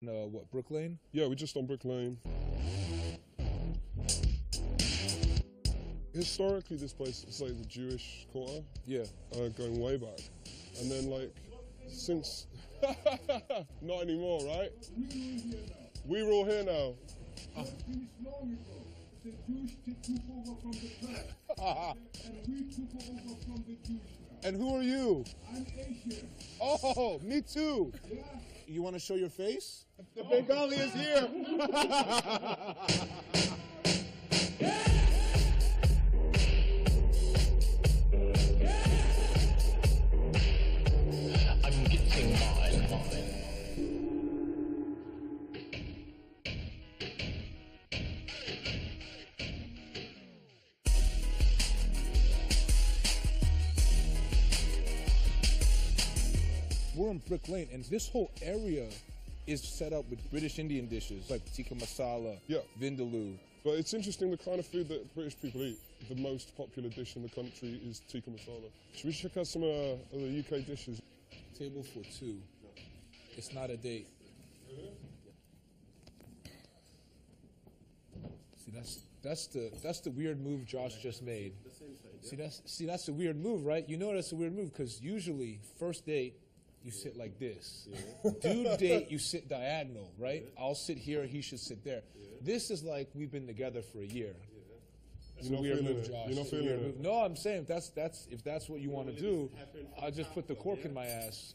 What, Brook Lane? Yeah, we're just on Brick Lane. Historically, this place is like the Jewish quarter. Yeah. Going way back. And then like, since, not anymore, right? We're all here now. The Jews took over from the Turks, and we took over from the Jews now. And who are you? I'm Asian. Oh, me too. Yeah. You want to show your face? The Bengali is here. I'm getting mine. We're on Brick Lane, and this whole area is set up with British Indian dishes like tikka masala, Yeah. vindaloo. But it's interesting the kind of food that British people eat. The most popular dish in the country is tikka masala. Should we check out some of the UK dishes? Table for two. It's not a date. See, that's the weird move Josh just made. See, that's a weird move, right? You know that's a weird move because usually first date you sit like this. Dude date, you sit diagonal, right? I'll sit here, he should sit there. This is like we've been together for a year. It's a weird move, Josh. You're not It's a weird feeling move. it? No, I'm saying if that's what you want to do, I'll just put the cork in my ass.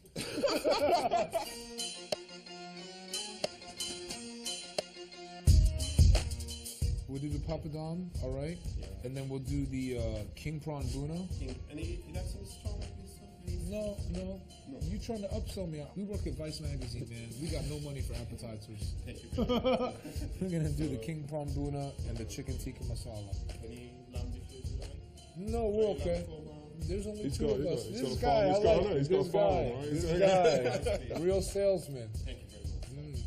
We'll do the papadam, all right? Yeah. And then we'll do the king prawn buna. And you got some strawberries? No. You trying to upsell me? We work at Vice Magazine, man. We got no money for appetizers. Thank you very much. We're gonna do the king prawn buna and the chicken tikka masala. Any lamb dishes you like? No, we're okay. There's only He's two got- of us. he's This got a guy, farm. I He's got- like I know, he's got this a farm, guy. right? This guy, real salesman. Thank you very much.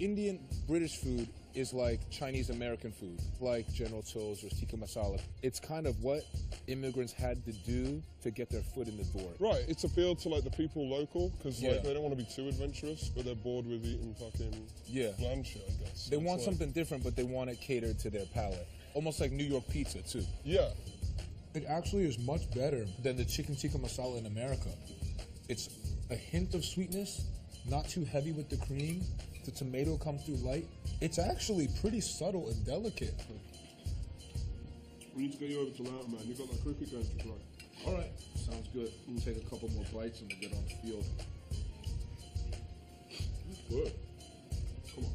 Indian British food is like Chinese American food, like General Tso's or tikka masala. It's kind of what immigrants had to do to get their foot in the door. Right, it's appealed to like the people local because Yeah. like they don't want to be too adventurous, but they're bored with eating fucking Yeah. bland shit, I guess. They It's want like- something different, but they want it catered to their palate. Almost like New York pizza, too. Yeah, It actually is much better than the chicken tikka masala in America. It's a hint of sweetness, not too heavy with the cream. The tomato comes through light. It's actually pretty subtle and delicate. we need to get you over to Loughton, man. You've got that cricket game to play. All right, sounds good. We'll take a couple more bites and we'll get on the field. Good. Come on.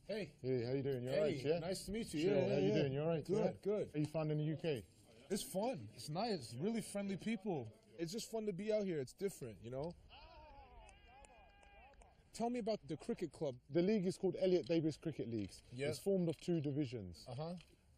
Hey. Hey, how you doing? You Hey, alright? Yeah. nice to meet you. Sure. Yeah, How you yeah. doing? You alright? Good, yeah? good. How you found in the UK? It's fun. It's nice. Really friendly people. It's just fun to be out here. It's different, you know? Tell me about the cricket club. The league is called Elliot Davis Cricket Leagues. Yeah. It's formed of two divisions. Uh-huh.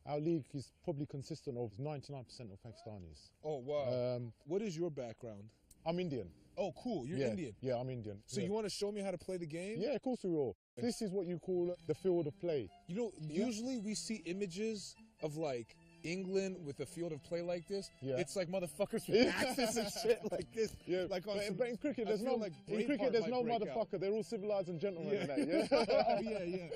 Our league is probably consistent of 99% of Pakistanis. Oh, wow. Um, What is your background? I'm Indian. Oh, cool. You're yeah. Indian. Yeah, I'm Indian. So yeah. you want to show me how to play the game? Yeah, of course we will. This is what you call the field of play. You know, usually we see images of like England with a field of play like this. Yeah. It's like motherfuckers with axes and shit like this. Yeah, Like on some, but in cricket, I there's feel no like in cricket, Braveheart there's no might break out. motherfucker. They're all civilized and gentlemen. Yeah. And that, yeah. Oh yeah, yeah.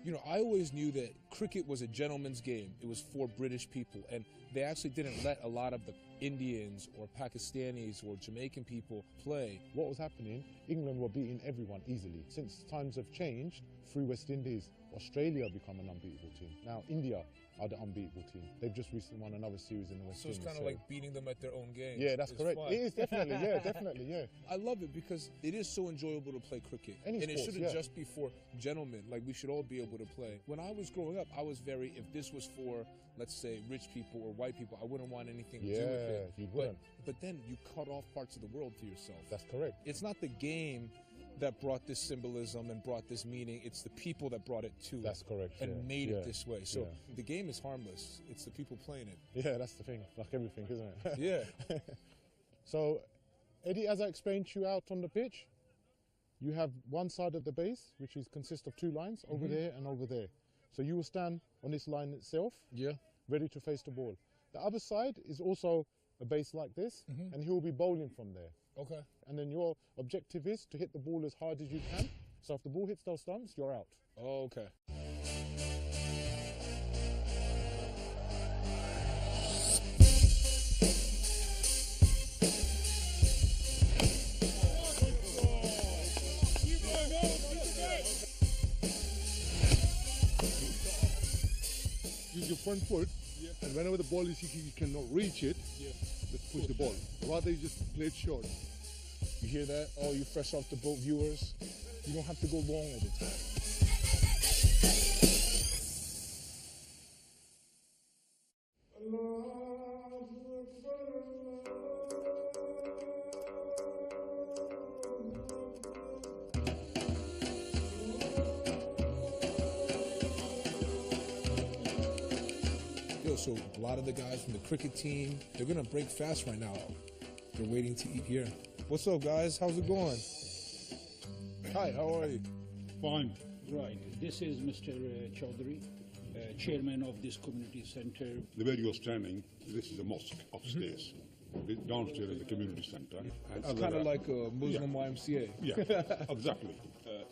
You know, I always knew that cricket was a gentleman's game. It was for British people, and they actually didn't let a lot of the Indians or Pakistanis or Jamaican people play. What was happening, England were beating everyone easily. Since times have changed, through West Indies, Australia become an unbeatable team. Now India are the unbeatable team. They've just recently won another series in the West So it's Indies. kind of like beating them at their own game. yeah, that's It's correct. fun. It is definitely, yeah, definitely, yeah. I love it because it is so enjoyable to play cricket. Any and it sports, shouldn't yeah. just be for gentlemen. Like, we should all be able to play. When I was growing up, I was very, if this was for, let's say, rich people or white people, I wouldn't want anything to do with it. Yeah, you wouldn't. But then you cut off parts of the world to yourself. That's correct. It's not the game that brought this symbolism and brought this meaning. It's the people that brought it to That's it. correct, And yeah, made yeah, it this way. So yeah. the game is harmless. It's the people playing it. Yeah, that's the thing, like everything, isn't it? Yeah. So, Eddie, as I explained to you out on the pitch, you have one side of the base, which consists of 2 lines, over there and over there. So you will stand on this line itself, ready to face the ball. The other side is also a base like this, and he will be bowling from there. Okay. And then your objective is to hit the ball as hard as you can. So if the ball hits those stumps, you're out. Oh, okay. Use your front foot, and whenever the ball is hit, you cannot reach it. Just push the ball. Rather, you just play it short. You hear that? All you fresh off the boat viewers, you don't have to go long all the time. So a lot of the guys from the cricket team, they're gonna break fast right now. They're waiting to eat here. What's up, guys? How's it going? Hi, how are you? Fine. Right. This is Mr. Chaudhary, chairman of this community center. The way you're standing, this is a mosque upstairs. Downstairs is the community center. It's kind of like a Muslim YMCA. Yeah, exactly.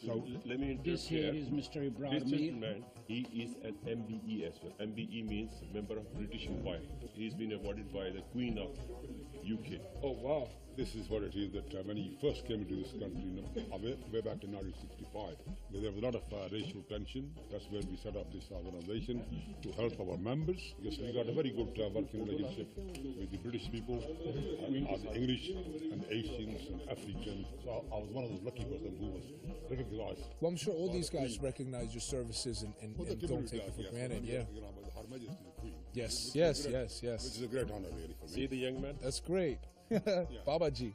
So let me interrupt This here is Mr. This Ibrahim. gentleman, he is an MBE as well. MBE means member of British Empire. He's been awarded by the Queen of UK. Oh, wow. This is what it is that when he first came into this country, way back in 1965, there was a lot of racial tension. That's when we set up this organization to help our members. Because we got a very good working relationship with the British people, the English and Asians and Africans. So I was one of those lucky persons who was recognized. Well, I'm sure all these guys recognize your services and don't take it for granted. Yeah. You know, Her Majesty the Queen. Yes, Which yes, is a great- yes, yes. Which is a great honor, really, for me. See the young man? That's great. Babaji.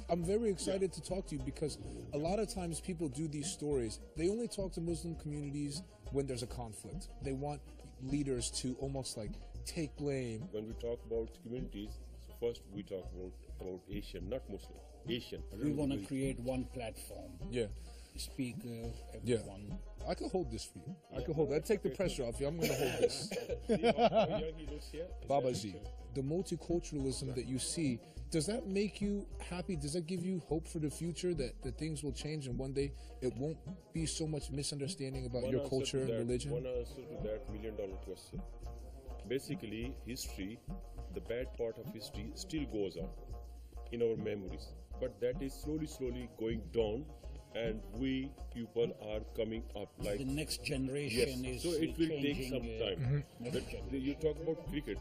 I'm very excited to talk to you because a lot of times people do these stories. They only talk to Muslim communities when there's a conflict. They want leaders to almost like take blame. When we talk about communities, so first we talk about Asian, not Muslim. Asian. We want to create one platform. Yeah. Speak Yeah. everyone. I can hold this for you. I can hold that. Take the pressure off you. I'm going to hold this. See how young he looks here? Babaji, the multiculturalism that you see, does that make you happy? Does that give you hope for the future that things will change and one day it won't be so much misunderstanding about One your answer culture to and that- religion? One answer to that $1 million question. Basically, history, the bad part of history still goes on in our memories. But that is slowly going down, and we people are coming up like The next generation yes. is So it will take changing, some time. next But generation. you talk about cricket.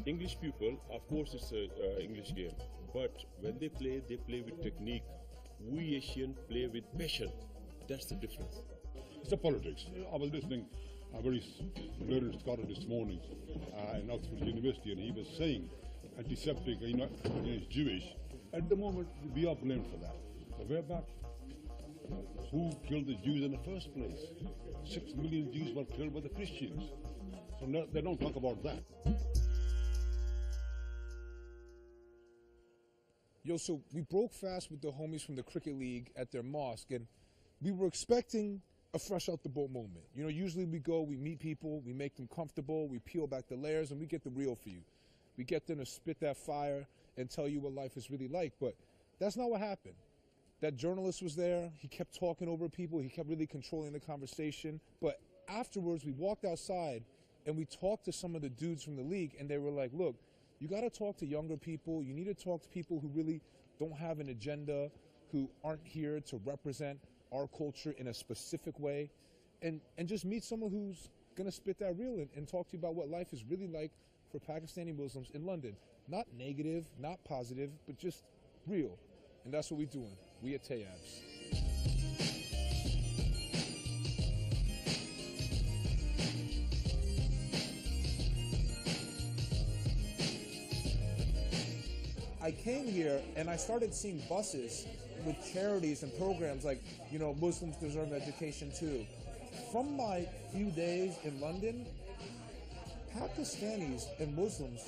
English people, of course, it's a English game. But when they play with technique. We Asian play with passion. That's the difference. It's a politics. I was listening a very learned scholar this morning in Oxford University, and he was saying antiseptic, against Jewish. At the moment, we are blamed for that. But way back, who killed the Jews in the first place? 6 million Jews were killed by the Christians. So no, they don't talk about that. Yo, so we broke fast with the homies from the Cricket League at their mosque, and we were expecting a fresh out the boat moment. You know, usually we go, we meet people, we make them comfortable, we peel back the layers, and we get the real for you. We get them to spit that fire and tell you what life is really like, but that's not what happened. That journalist was there, he kept talking over people, he kept really controlling the conversation, but afterwards we walked outside and we talked to some of the dudes from the league, and they were like, look, you got to talk to younger people. You need to talk to people who really don't have an agenda, who aren't here to represent our culture in a specific way, and just meet someone who's going to spit that real and talk to you about what life is really like for Pakistani Muslims in London. Not negative, not positive, but just real. And that's what we're doing. We at Tayyab's. I came here and I started seeing buses with charities and programs like, you know, Muslims deserve education too. From my few days in London, Pakistanis and Muslims,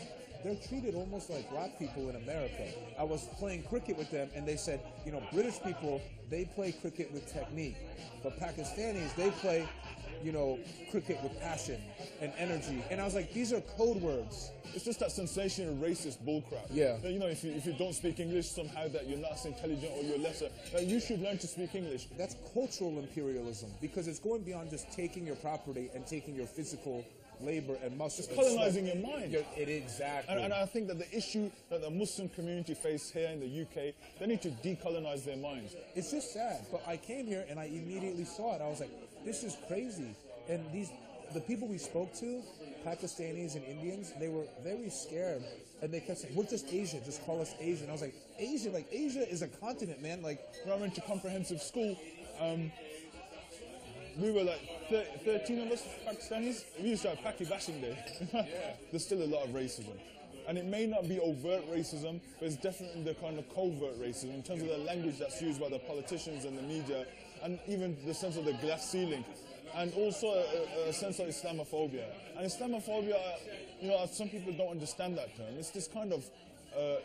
they're treated almost like black people in America. I was playing cricket with them, and they said, you know, British people, they play cricket with technique, but Pakistanis, they play, you know, cricket with passion and energy. And I was like, these are code words. It's just that sensational racist bullcrap. Yeah. That, you know, if you don't speak English, somehow that you're not as intelligent or you're lesser. That you should learn to speak English. That's cultural imperialism, because it's going beyond just taking your property and taking your physical labor and muscle. It's colonizing your mind. Yeah, it exactly. And I think that the issue that the Muslim community face here in the UK, they need to decolonize their minds. It's just sad. But I came here and I immediately saw it. I was like, this is crazy. And the people we spoke to, Pakistanis and Indians, they were very scared. And they kept saying, we're just Asian, just call us Asian. I was like, Asia? Like, Asia is a continent, man. Like, when I went to comprehensive school, we were like 13 of us Pakistanis. We used to have Paki bashing day. There's still a lot of racism. And it may not be overt racism, but it's definitely the kind of covert racism in terms of the language that's used by the politicians and the media, and even the sense of the glass ceiling. And also a sense of Islamophobia. And Islamophobia, you know, some people don't understand that term. It's this kind of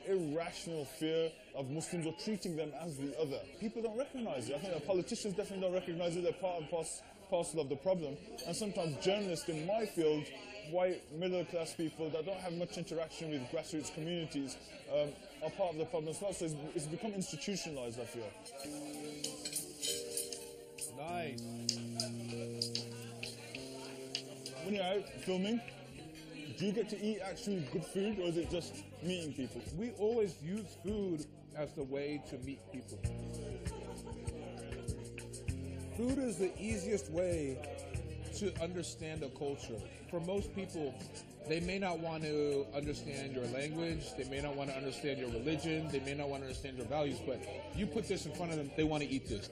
irrational fear of Muslims or treating them as the other. People don't recognize it. I think the politicians definitely don't recognize it. They're part and parcel of the problem. And sometimes journalists in my field, white middle-class people that don't have much interaction with grassroots communities, are part of the problem as well. So it's become institutionalized, I feel. nice. When you're out filming, do you get to eat actually good food, or is it just meeting people? We always use food as the way to meet people. Food is the easiest way to understand a culture. For most people, they may not want to understand your language, they may not want to understand your religion, they may not want to understand your values, but you put this in front of them, they want to eat this.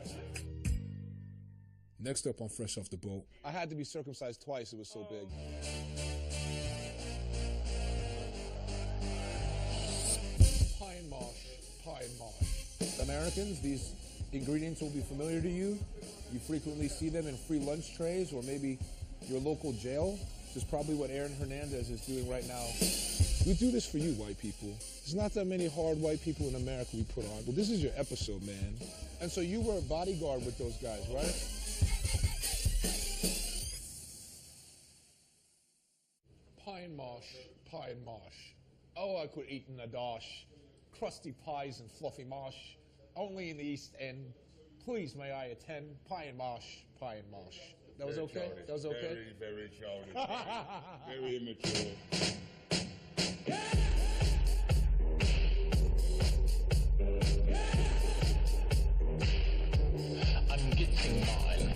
Next up on Fresh Off the Boat, I had to be circumcised twice, it was so big. Pine mosh. Americans, these ingredients will be familiar to you. You frequently see them in free lunch trays or maybe your local jail. This is probably what Aaron Hernandez is doing right now. We do this for you, white people. There's not that many hard white people in America we put on. Well, this is your episode, man. And so you were a bodyguard with those guys, right? Pine mosh. Oh, I could eat in a dosh. Crusty pies and fluffy mosh. Only in the East End. Please, may I attend? Pine mosh. That was okay? Childish. That was okay? Very, very childish. Very immature. I'm getting mine.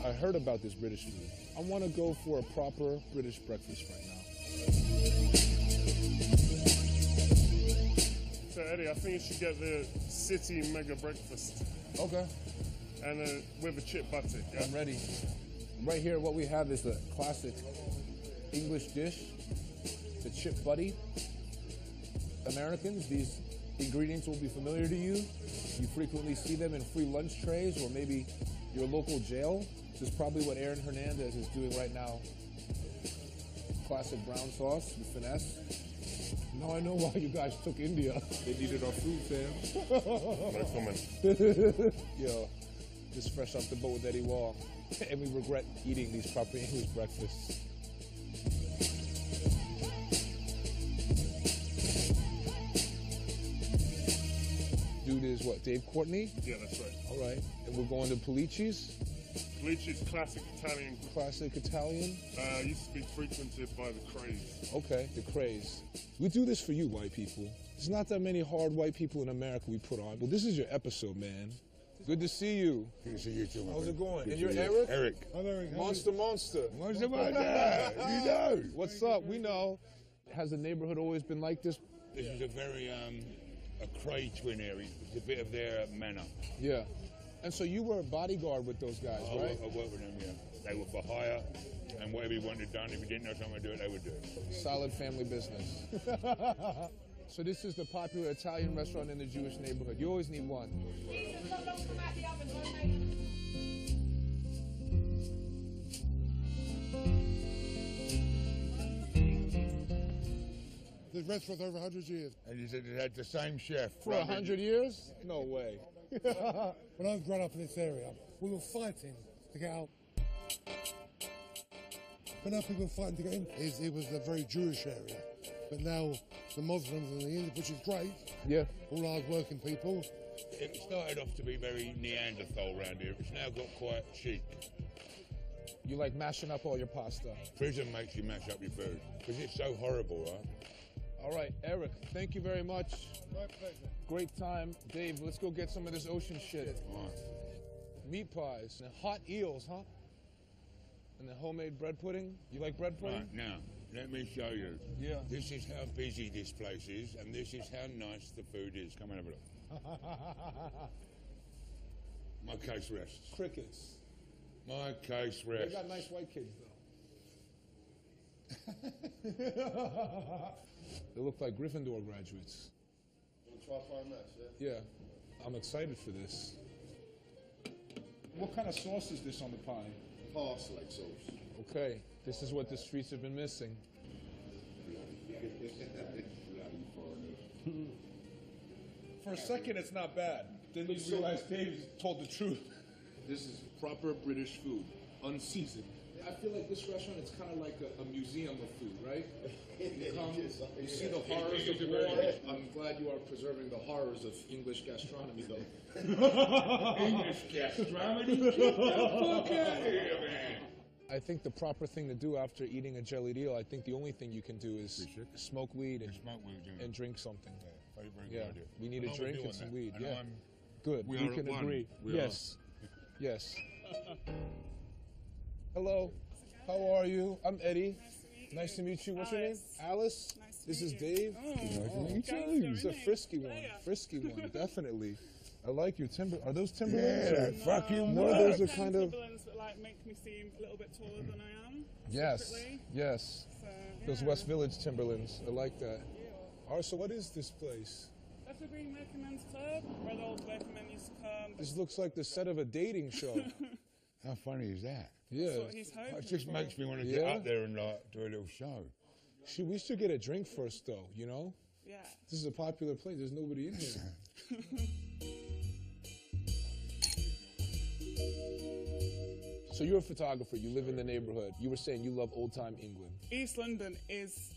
I heard about this British food. I want to go for a proper British breakfast right now. So Eddie, I think you should get the city mega breakfast. Okay. And with a chip butter. Yeah? I'm ready. Right here, what we have is the classic English dish, the chip buddy. Americans, these ingredients will be familiar to you. You frequently see them in free lunch trays or maybe your local jail. This is probably what Aaron Hernandez is doing right now. Classic brown sauce with finesse. Now I know why you guys took India. They needed our food, fam. No comment. Yo, this is Fresh Off the Boat with Eddie Wall. And we regret eating these proper English breakfasts. Dude is what, Dave Courtney? Yeah, that's right. All right. And we're going to Polici's? Polici's classic Italian. Classic Italian? Used to be frequented by the Craze. Okay, the Craze. We do this for you, white people. There's not that many hard white people in America we put on. Well, this is your episode, man. Good to see you. Good to see you too. How's it going? Good And you're to Eric? Eric. I'm Eric. Monster. What's about that? You know. What's up? We know. Has the neighborhood always been like this? This is a very a Cray twin area. It's a bit of their manor. Yeah. And so you were a bodyguard with those guys, right? I worked with them, yeah. They were for hire, and whatever you wanted done, if you didn't know someone to do it, they would do it. Solid family business. So this is the popular Italian restaurant in the Jewish neighborhood. You always need one. restaurant over 100 years. And you said it had the same chef. For 100 years? No way. When I was growing up in this area, we were fighting to get out. But now people are fighting to get in. It was a very Jewish area, but now the Muslims and the Indians, which is great. Yeah. All hard-working people. It started off to be very Neanderthal around here. It's now got quite chic. You like mashing up all your pasta. Prison makes you mash up your food because it's so horrible, right? All right, Eric, thank you very much. My pleasure. Great time. Dave, let's go get some of this ocean shit. All right. Meat pies and hot eels, huh? And the homemade bread pudding. You like bread pudding? Right, now, let me show you. Yeah. This is how busy this place is, and this is how nice the food is. Come and have a look. My case rests. Crickets. My case They rests. got nice white kids, though. They look like Gryffindor graduates. You want to try frying that, Yeah, I'm excited for this. What kind of sauce is this on the pie? Parsley sauce. Okay, this is what the streets have been missing. For a second, it's not bad. Then you realize Dave told the truth. This is proper British food, unseasoned. I feel like this restaurant is kind of like a museum of food, right? You come, you see the horrors of war. I'm glad you are preserving the horrors of English gastronomy, though. English gastronomy? Get the fuck out of here, man. I think the proper thing to do after eating a jellied eel, I think the only thing you can do is smoke weed and drink something. Yeah, very Yeah, good idea. we need a drink and some weed. And Yeah, I'm- good. we We are can at one. agree. We Yes, yes. Hello. How are you? I'm Eddie. Nice to meet you. What's your name? Alice. This is Dave. Nice to meet you. It's a frisky one. Frisky one, definitely. I like your timber. Are those Timberlands? Yeah, or- fucking No, work. those are kind of. Timberlands that like make me seem a little bit taller than I am. Yes. secretly. Yes. So, Those yeah. West Village Timberlands. I like that. All right. So what is this place? That's the Green Working Men's Club, where the old working men used to come. This looks like the set of a dating show. How funny is that? Yeah. That's what he's hoping It just for. makes me want to get Yeah? up there and like do a little show. We should get a drink first, though. You know. Yeah. This is a popular place. There's nobody in here. So you're a photographer. You live in the neighborhood. You were saying you love old-time England. East London is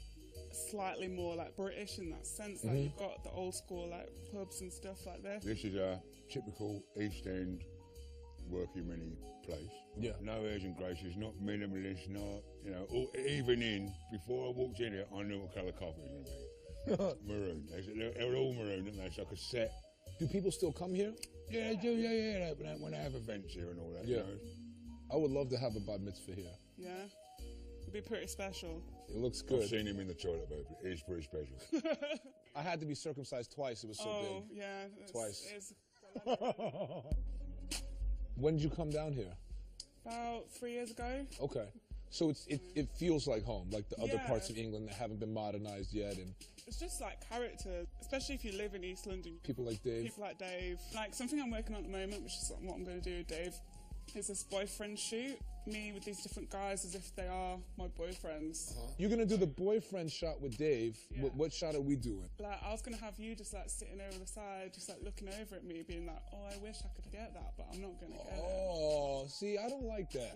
slightly more like British in that sense. Like you've got the old school like pubs and stuff like this. This is a typical East End working many place. Yeah. No airs and graces, not minimalist, not, you know, even in, before I walked in here, I knew what colour carpet was going to be. Maroon. They're all maroon, and it's like a set. Do people still come here? Yeah, they do, yeah. When I have events here and all that, Yeah. you know. I would love to have a bar mitzvah here. Yeah. It'd be pretty special. It looks good. I've seen him in the toilet, baby. It's pretty special. I had to be circumcised twice. It was so Oh, big. yeah. Twice. It's When did you come down here? about 3 years ago. Okay. So it feels like home, like the other Yeah. parts of England that haven't been modernized yet, and It's just like character, especially if you live in East London. people like Dave. People like Dave. Like something I'm working on at the moment, which is what I'm going to do with Dave, is this boyfriend shoot. Me with these different guys as if they are my boyfriends. You're gonna do the boyfriend shot with Dave. Yeah. What shot are we doing? Like I was going to have you just like sitting over the side, just like looking over at me, being like, oh, I wish I could get that, but I'm not going to get it. Oh, see, I don't like that.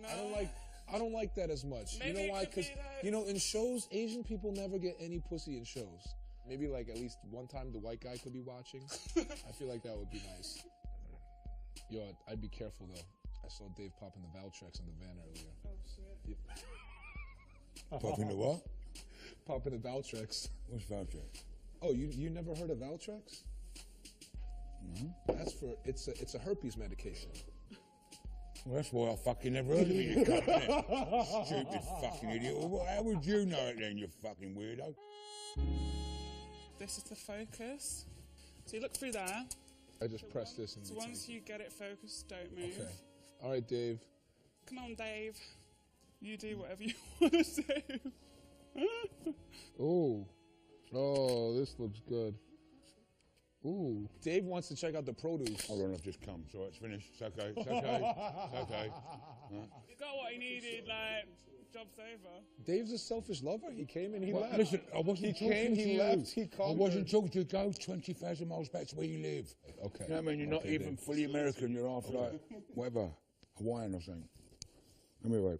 I don't like that as much. Maybe you it know why? could be Because that- you know, in shows, Asian people never get any pussy in shows. Maybe like at least one time the white guy could be watching. I feel like that would be nice. Yo, I'd be careful though. I saw Dave popping the Valtrex in the van earlier. Oh, shit. Popping the what? Popping the Valtrex. What's Valtrex? Oh, you never heard of Valtrex? That's for it's a herpes medication. Well, that's why I fucking never heard of it, you cunt, innit? Stupid fucking idiot. Well, how would you know it then, you fucking weirdo? This is the focus. So you look through there. I just pressed this and So once you get it focused, don't move. Okay. All right, Dave. Come on, Dave. You do whatever you want to do. Oh, this looks good. Ooh. Dave wants to check out the produce. Hold on, I've just come, so it's finished. It's okay, it's okay, it's okay. Right. He got what he needed, like, job's over. Dave's a selfish lover. He came and he Well, left. listen, I wasn't he talking came, to he you. left, he I conquered. wasn't talking to you. Go 20,000 miles back to where you live. Okay. You know what I mean? You're not Okay, even then. fully American. You're half like, whatever, Hawaiian or something. Anyway.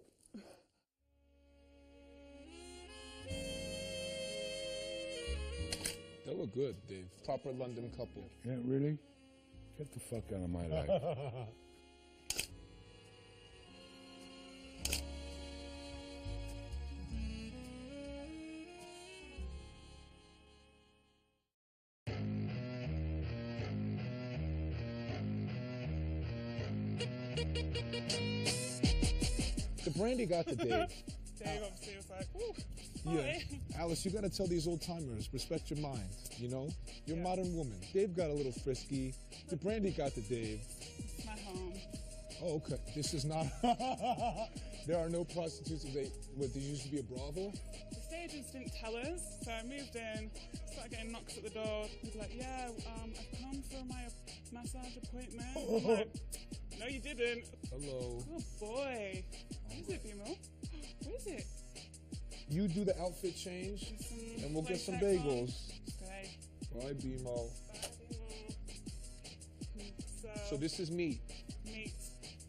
They look good, Dave. Proper London couple. Yeah, really? Get the fuck out of my life. The brandy got the Dave. Dave obviously was like, ooh, Yeah. hi. Alice, you gotta tell these old timers, respect your mind, you know? You're a modern woman. Dave got a little frisky. The brandy got the Dave. It's my home. Oh, okay. This is not. There are no prostitutes. There used to be a brothel. The estate agents didn't tell us, so I moved in, started getting knocks at the door. He was like, yeah, I've come for my massage appointment. I'm like, no, you didn't. Hello. Oh boy. What is it, Bimo? What is it? You do the outfit change, and we'll get some bagels. Okay. Bye, BMO. So this is meat. Meat.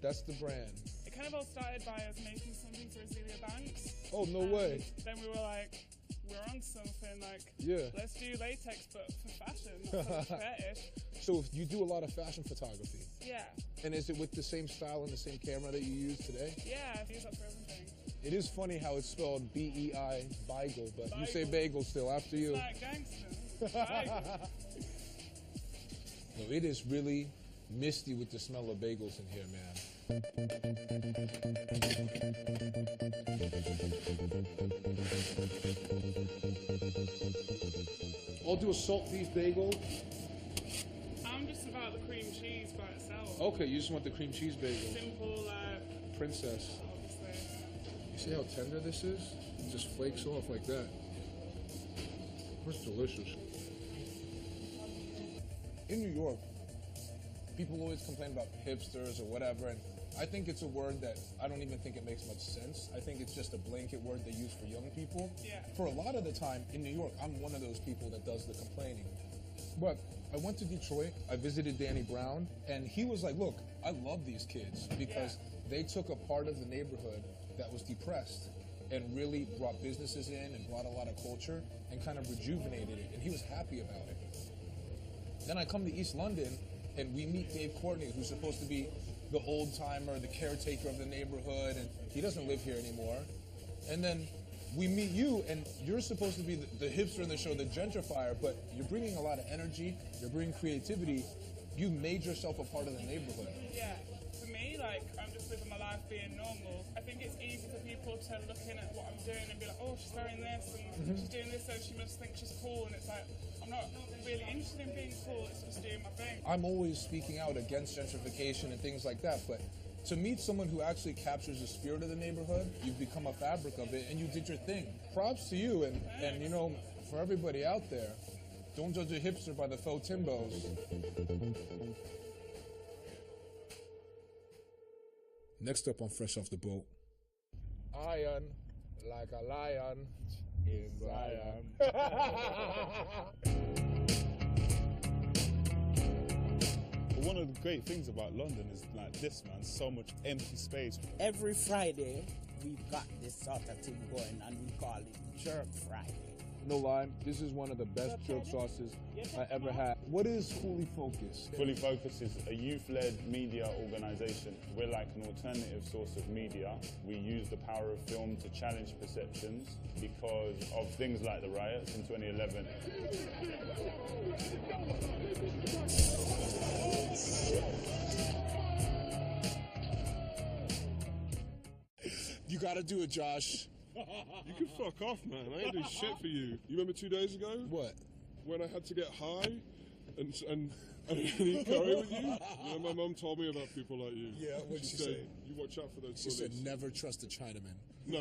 That's the brand. It kind of all started by us making something for Azealia Banks. Oh, no way. Then we were like, we're on something, like, Yeah. let's do latex, but for fashion, not for fetish. So you do a lot of fashion photography. Yeah. And is it with the same style and the same camera that you use today? Yeah, I use that for everything. It is funny how it's spelled B-E-I, bagel, but you say bagel still after you. It's like gangster. Bagel. No, it is really misty with the smell of bagels in here, man. I'll do a salt beef bagel. I'm just about the cream cheese by itself. Okay, you just want the cream cheese bagel. Simple, Princess. obviously. You see how tender this is? It just flakes off like that. It's delicious. In New York, people always complain about hipsters or whatever, and I think it's a word that I don't even think it makes much sense. I think it's just a blanket word they use for young people. Yeah. For a lot of the time in New York, I'm one of those people that does the complaining. But I went to Detroit, I visited Danny Brown, and he was like, look, I love these kids because they took a part of the neighborhood that was depressed and really brought businesses in and brought a lot of culture and kind of rejuvenated it, and he was happy about it. Then I come to East London, and we meet Dave Courtney, who's supposed to be the old-timer, the caretaker of the neighborhood, and he doesn't live here anymore. And then we meet you, and you're supposed to be the hipster in the show, the gentrifier, but you're bringing a lot of energy, you're bringing creativity. You made yourself a part of the neighborhood. Yeah. For me, like, I'm just living my life being normal. I think it's easy for people to look in at what I'm doing and be like, oh, she's wearing this, and she's doing this, so she must think she's cool, and it's like, I'm not really interested in being cool, it's just doing my thing. I'm always speaking out against gentrification and things like that, but to meet someone who actually captures the spirit of the neighborhood, you've become a fabric of it, and you did your thing. Props to you, and you know, for everybody out there, don't judge a hipster by the faux Timbos. Next up on Fresh Off the Boat. Iron like a lion in Zion. One of the great things about London is like this, man, so much empty space. Every Friday, we've got this sort of thing going, and we call it Jerk Friday. No lie, this is one of the best jerk sauces I ever had. What is Fully Focused? Fully Focused is a youth-led media organisation. We're like an alternative source of media. We use the power of film to challenge perceptions because of things like the riots in 2011. You gotta do it, Josh. You can fuck off, man. I ain't doing shit for you. You remember 2 days ago? What? When I had to get high and eat curry with you? You know, my mum told me about people like you. Yeah, what'd she said, say? You watch out for those She bullies. said, never trust a Chinaman. No.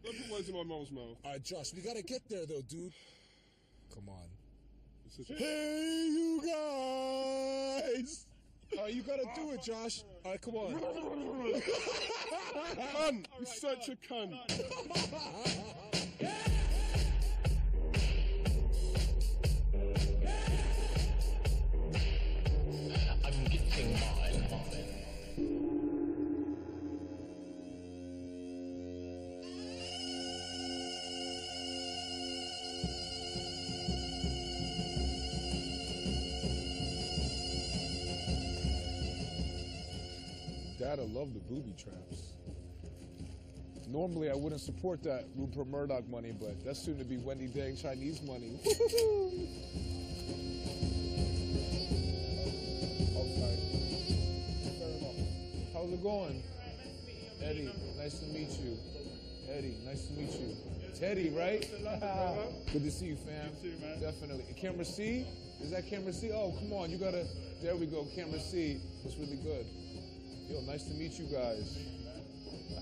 Don't put words in my mum's mouth. All right, Josh, we gotta get there, though, dude. Come on. Hey, you guys! You gotta do it, Josh. All right, come on. Cunt! You're such a cunt. I'm getting mine. Dad, I love the booby traps. Normally, I wouldn't support that Rupert Murdoch money, but that's soon to be Wendy Dang Chinese money. How's it going? Eddie, nice to meet you. Eddie, nice to meet you. Teddy, right? Good to see you, fam. You too, man. Definitely. Camera C? Is that camera C? Oh, come on, you gotta, there we go, camera C. That's really good. Yo, nice to meet you guys.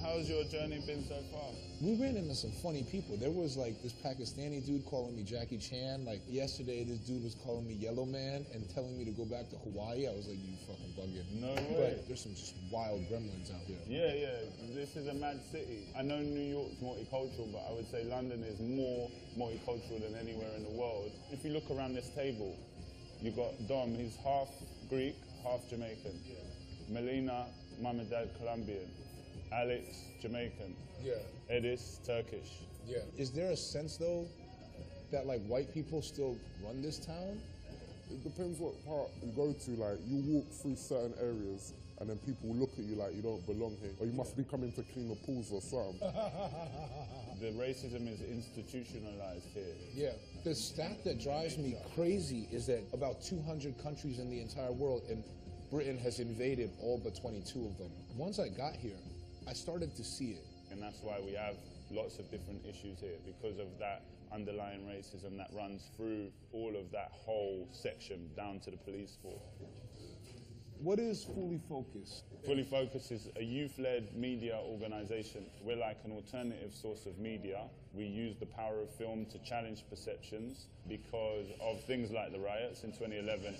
How's your journey been so far? We ran into some funny people. There was like this Pakistani dude calling me Jackie Chan. Like yesterday, this dude was calling me Yellow Man and telling me to go back to Hawaii. I was like, you fucking bugging. No way. But there's some just wild gremlins out here. Yeah. This is a mad city. I know New York's multicultural, but I would say London is more multicultural than anywhere in the world. If you look around this table, you've got Dom, he's half Greek, half Jamaican. Melina, mum and dad Colombian. Alex, Jamaican. Yeah. Edis, Turkish. Yeah. Is there a sense though that like white people still run this town? It depends what part you go to. Like, you walk through certain areas and then people look at you like you don't belong here. Or you must be coming to clean the pools or something. The racism is institutionalized here. Yeah. The stat that drives me crazy is that about 200 countries in the entire world, and Britain has invaded all but 22 of them. Once I got here, I started to see it. And that's why we have lots of different issues here, because of that underlying racism that runs through all of that whole section down to the police force. What is Fully Focused? Fully Focused is a youth-led media organization. We're like an alternative source of media. We use the power of film to challenge perceptions because of things like the riots in 2011.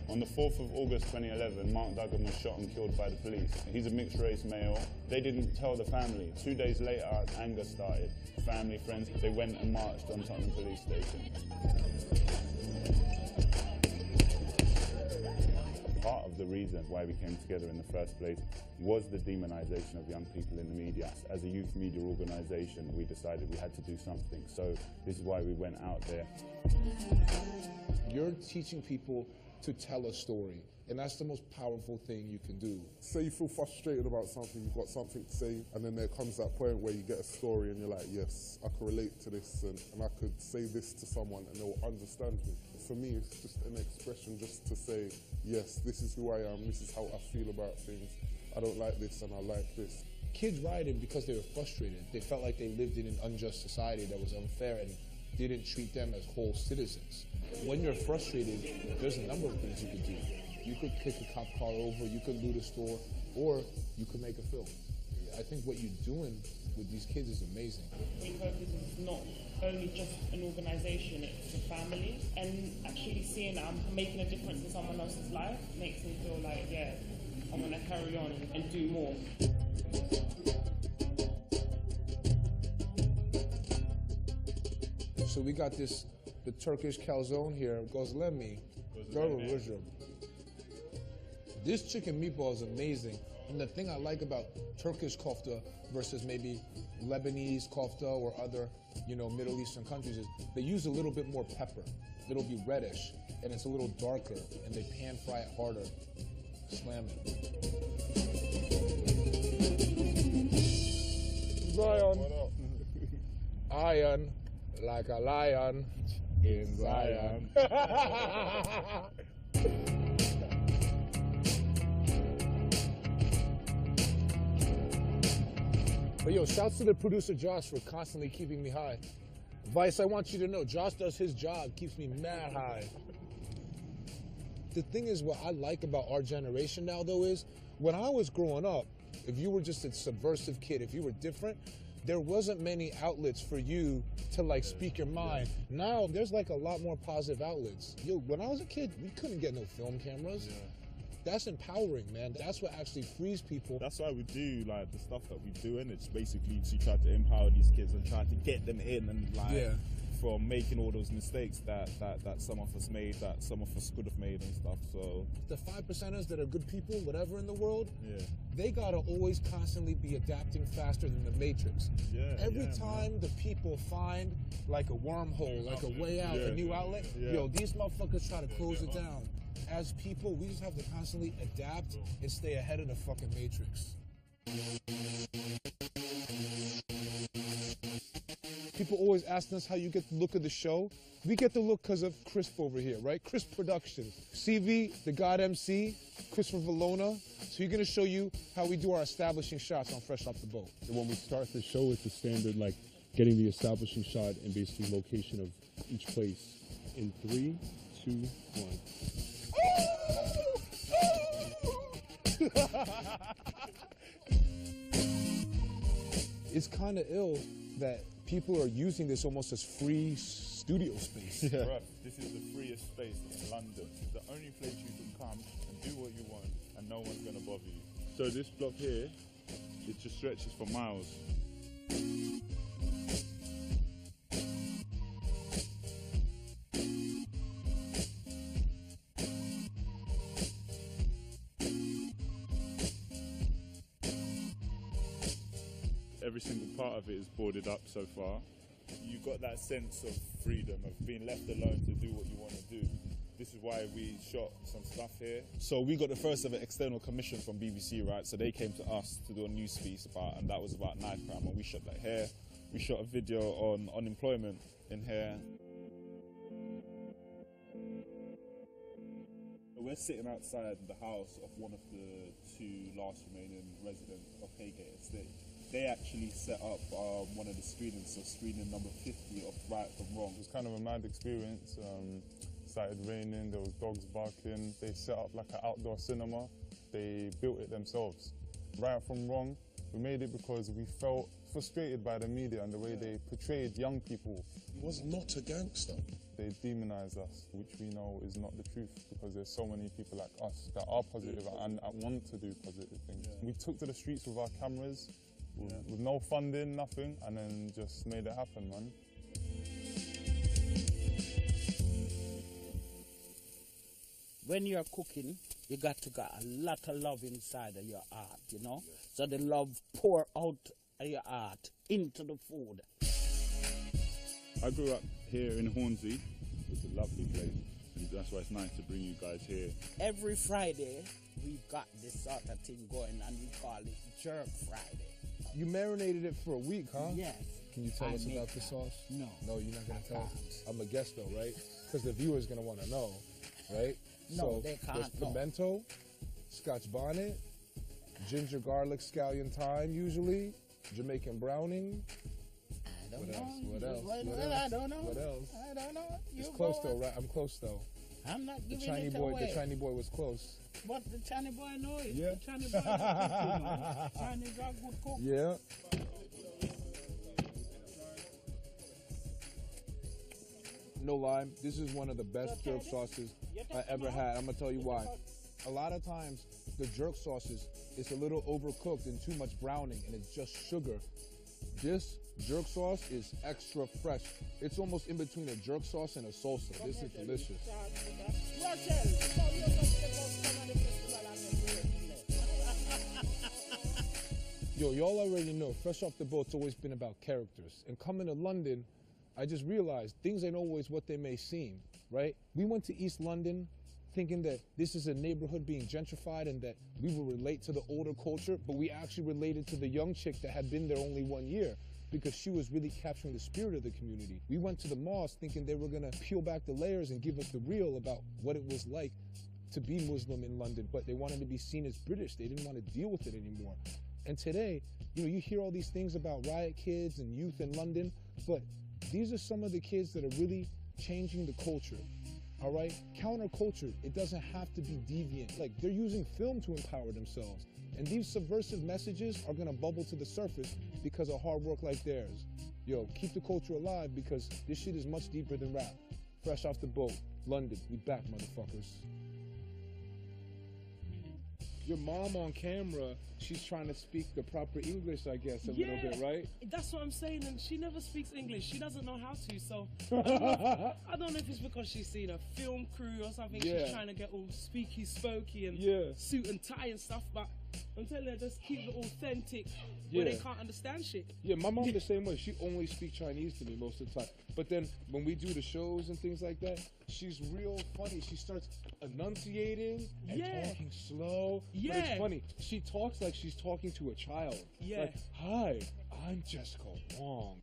On the 4th of August 2011, Mark Duggan was shot and killed by the police. He's a mixed-race male. They didn't tell the family. 2 days later, anger started. Family, friends, they went and marched on Tottenham Police Station. Part of the reason why we came together in the first place was the demonization of young people in the media. As a youth media organization, we decided we had to do something. So this is why we went out there. You're teaching people to tell a story, and that's the most powerful thing you can do. Say you feel frustrated about something, you've got something to say, and then there comes that point where you get a story and you're like, yes, I can relate to this, and I could say this to someone and they'll understand me. For me, it's just an expression just to say, yes, this is who I am, this is how I feel about things. I don't like this and I like this. Kids rioted because they were frustrated. They felt like they lived in an unjust society that was unfair and didn't treat them as whole citizens. When you're frustrated, there's a number of things you could do. You could kick a cop car over, you could loot a store, or you could make a film. I think what you're doing with these kids is amazing. Fully Focused is not only just an organisation, it's a family. And actually seeing that I'm making a difference in someone else's life makes me feel like, yeah, I'm going to carry on and do more. So we got the Turkish calzone here, Gozlemi. This chicken meatball is amazing. And the thing I like about Turkish kofta versus maybe Lebanese kofta or other, Middle Eastern countries is they use a little bit more pepper. It'll be reddish, and it's a little darker, and they pan fry it harder. Slam it. Zion. Iron like a lion in Zion. But yo, shouts to the producer Josh for constantly keeping me high. Vice, I want you to know, Josh does his job, keeps me mad high. the thing is, what I like about our generation now, though, is when I was growing up, if you were just a subversive kid, if you were different, there wasn't many outlets for you to like speak your mind. Now there's like a lot more positive outlets. Yo, when I was a kid, we couldn't get no film cameras. That's empowering, man. That's what actually frees people. That's why we do like the stuff that we do, and it's basically to try to empower these kids and try to get them in and like from making all those mistakes that some of us made, that some of us could have made and stuff. So the 5%ers that are good people, whatever in the world, they gotta always constantly be adapting faster than the Matrix. Every time the people find like a wormhole, like a way out, a new outlet, yo, these motherfuckers try to close it down. As people, we just have to constantly adapt and stay ahead of the fucking Matrix. People always ask us how you get the look of the show. We get the look because of Crisp over here, right? Crisp Productions. CV, the God MC, Christopher Valona. So he's going to show you how we do our establishing shots on Fresh Off the Boat. When we start the show, it's a standard, like getting the establishing shot and basically location of each place. In 3, 2, 1. It's kind of ill that people are using this almost as free studio space. Bruh, this is the freest space in London. It's the only place you can come and do what you want and no one's gonna bother you. So this block here, it just stretches for miles. Every single part of it is boarded up so far. You got that sense of freedom, of being left alone to do what you want to do. This is why we shot some stuff here. So we got the first ever external commission from BBC, right? So they came to us to do a news piece about, and that was about knife crime, and we shot that here. We shot a video on unemployment in here. We're sitting outside the house of one of the 2 last remaining residents of Haygate Estate. They actually set up one of the screenings, so screening number 50 of Right from Wrong. It was kind of a mad experience. Started raining, there was dogs barking. They set up like an outdoor cinema. They built it themselves. Right from Wrong, we made it because we felt frustrated by the media and the way they portrayed young people. He was not a gangster. They demonise us, which we know is not the truth, because there's so many people like us that are positive and want to do positive things. We took to the streets with our cameras, with no funding, nothing, and then just made it happen, man. When you're cooking, you got to get a lot of love inside of your art, you know? So the love pour out of your art into the food. I grew up here in Hornsey. It's a lovely place, and that's why it's nice to bring you guys here. Every Friday, we've got this sort of thing going, and we call it Jerk Friday. You marinated it for a week, huh? Yes. Can you tell us about the sauce? No. No, you're not going to tell us? I'm a guest, though, right? Because the viewer's going to want to know, right? No, so they can't there's pimento, Scotch bonnet, ginger, garlic, scallion, thyme, usually, Jamaican browning. What else? I don't know. What else? I don't know. It's close, though, right? I'm close, though. I'm not giving it away. The Chinese boy was close. But the Chinese boy knows it. Yeah. The Chinese boy knows it. Chinese are good cook. Yeah. No lie, this is one of the best jerk sauces I ever had. I'm gonna tell you why. A lot of times, the jerk sauces, it's a little overcooked and too much browning, and it's just sugar. This jerk sauce is extra fresh. It's almost in between a jerk sauce and a salsa. This is delicious. Yo, y'all already know, Fresh Off the Boat's always been about characters. And coming to London, I just realized things ain't always what they may seem, right? We went to East London thinking that this is a neighborhood being gentrified and that we will relate to the older culture, but we actually related to the young chick that had been there only 1 year because she was really capturing the spirit of the community. We went to the mosque thinking they were gonna peel back the layers and give us the real about what it was like to be Muslim in London, but they wanted to be seen as British. They didn't want to deal with it anymore. And today, you know, you hear all these things about riot kids and youth in London, but these are some of the kids that are really changing the culture. All right, counterculture. It doesn't have to be deviant. Like, they're using film to empower themselves, and these subversive messages are gonna bubble to the surface because of hard work like theirs. Yo, keep the culture alive because this shit is much deeper than rap. Fresh off the boat, London. We back, motherfuckers. Your mom on camera, she's trying to speak the proper English, I guess, a little bit, right? That's what I'm saying, and she never speaks English. She doesn't know how to, so I don't know if it's because she's seen a film crew or something. Yeah. She's trying to get all speaky, spokey, and suit and tie and stuff, but I'm telling her, just keep it authentic where they can't understand shit. Yeah, my mom the same way. She only speaks Chinese to me most of the time. But then when we do the shows and things like that, she's real funny. She starts enunciating and talking slow. Yeah. But it's funny. She talks like she's talking to a child. Yeah. Like, hi, I'm Jessica Huang.